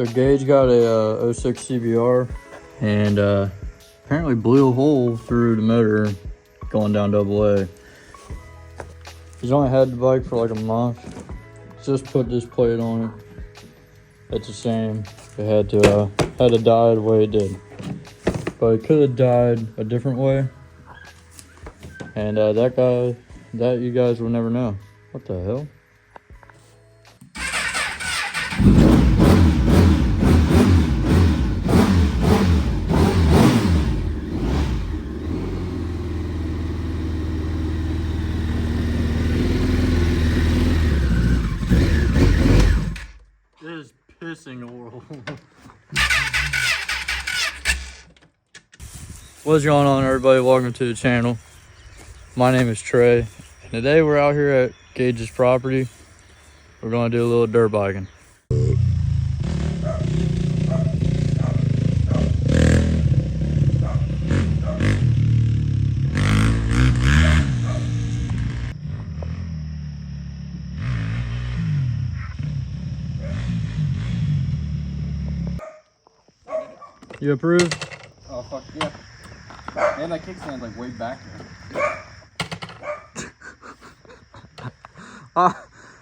So Gage got a 06 CBR and apparently blew a hole through the motor going down AA. He's only had the bike for like a month. Just put this plate on it. It's the same. It had to die the way it did, but it could have died a different way. And that you guys will never know. What the hell? This is pissing the world. What's going on, everybody? Welcome to the channel. My name is Trey, and today we're out here at Gage's property. We're going to do a little dirt biking. You approve? Oh fuck yeah. And that kickstand's like way back there.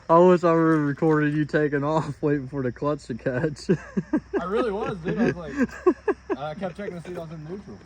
I wish I were recording you taking off, waiting for the clutch to catch. I really was, dude. I was like, I kept checking to see if I was in neutral.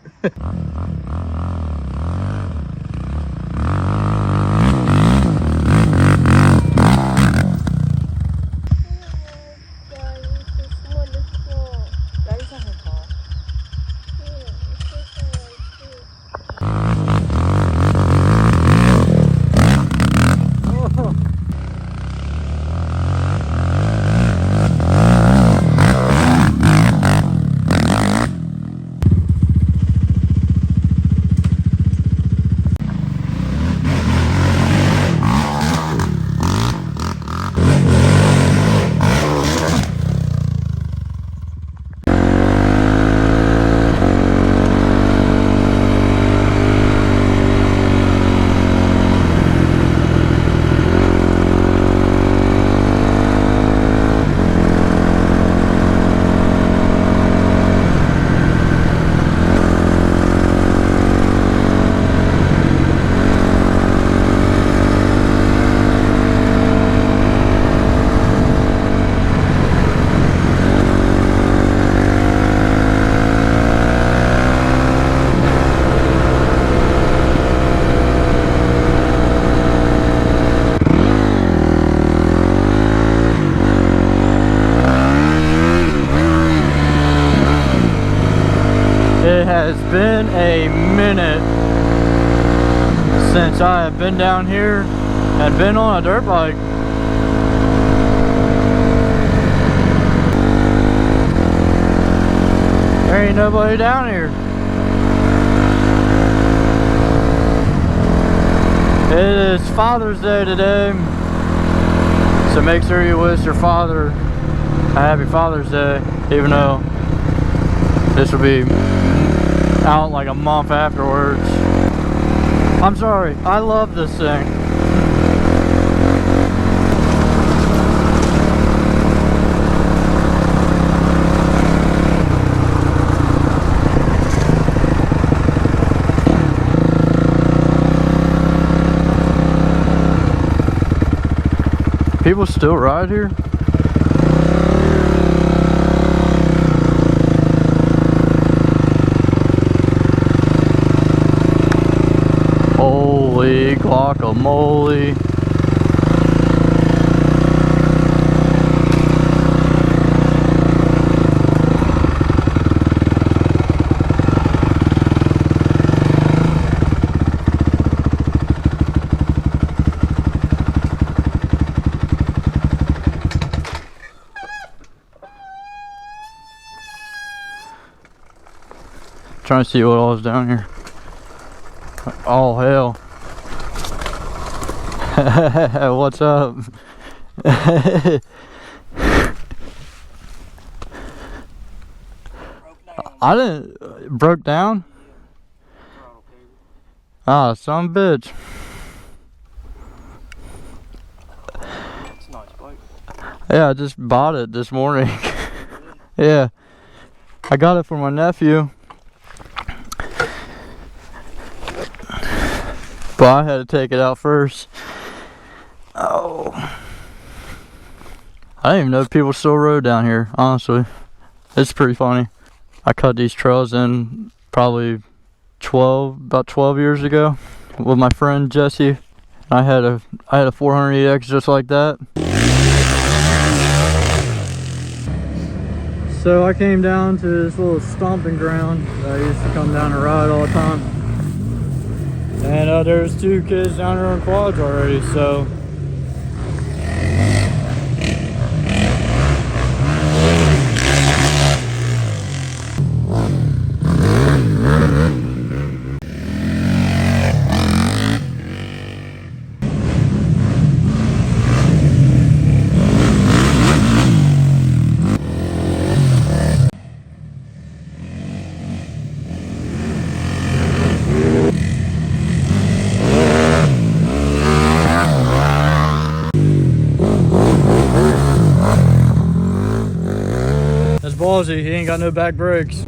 It has been a minute since I have been down here and been on a dirt bike. There ain't nobody down here. It is Father's Day today, so make sure you wish your father a happy Father's Day, even though this will be out like a month afterwards. I'm sorry, I love this thing. People still ride here? Holy guacamole. Trying to see what all is down here. Oh hell. What's up? I didn't broke down. Ah, son of a bitch. It's a nice bike. Yeah, I just bought it this morning. Yeah, I got it for my nephew, but I had to take it out first. Oh, I didn't even know people still rode down here, honestly. It's pretty funny. I cut these trails in probably about 12 years ago with my friend Jesse. I had a 400EX just like that. So I came down to this little stomping ground that I used to come down and ride all the time. And there's 2 kids down there on quads already, so. That's ballsy, he ain't got no back brakes.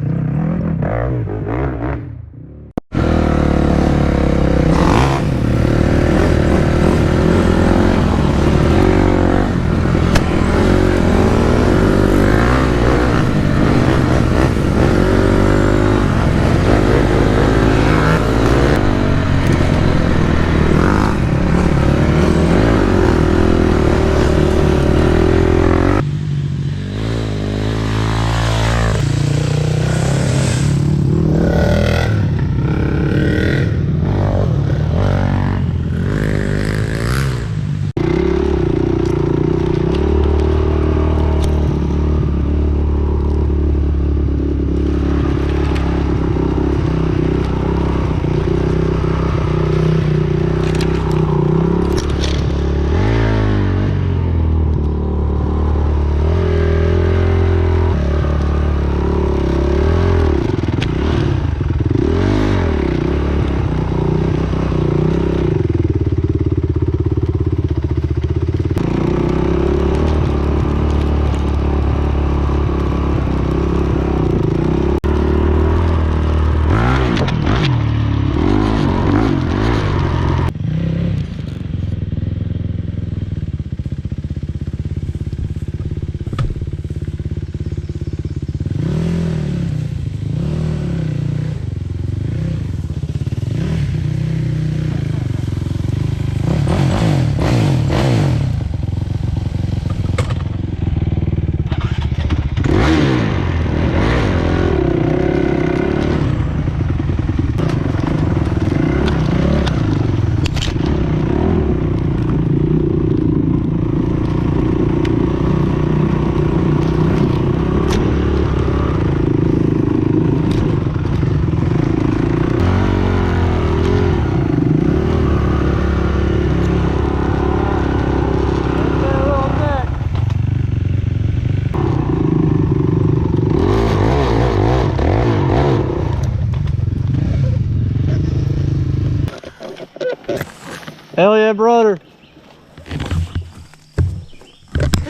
Hell yeah, brother.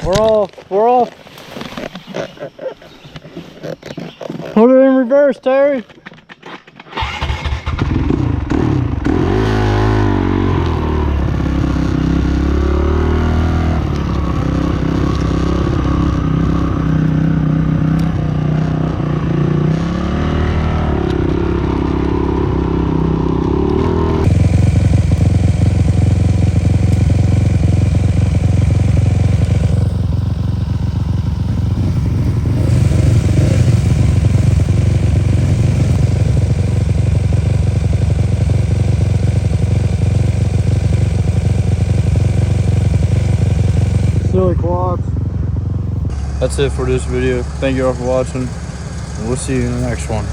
We're off. Put it in reverse, Terry. Silly quads. That's it for this video. Thank you all for watching. We'll see you in the next one.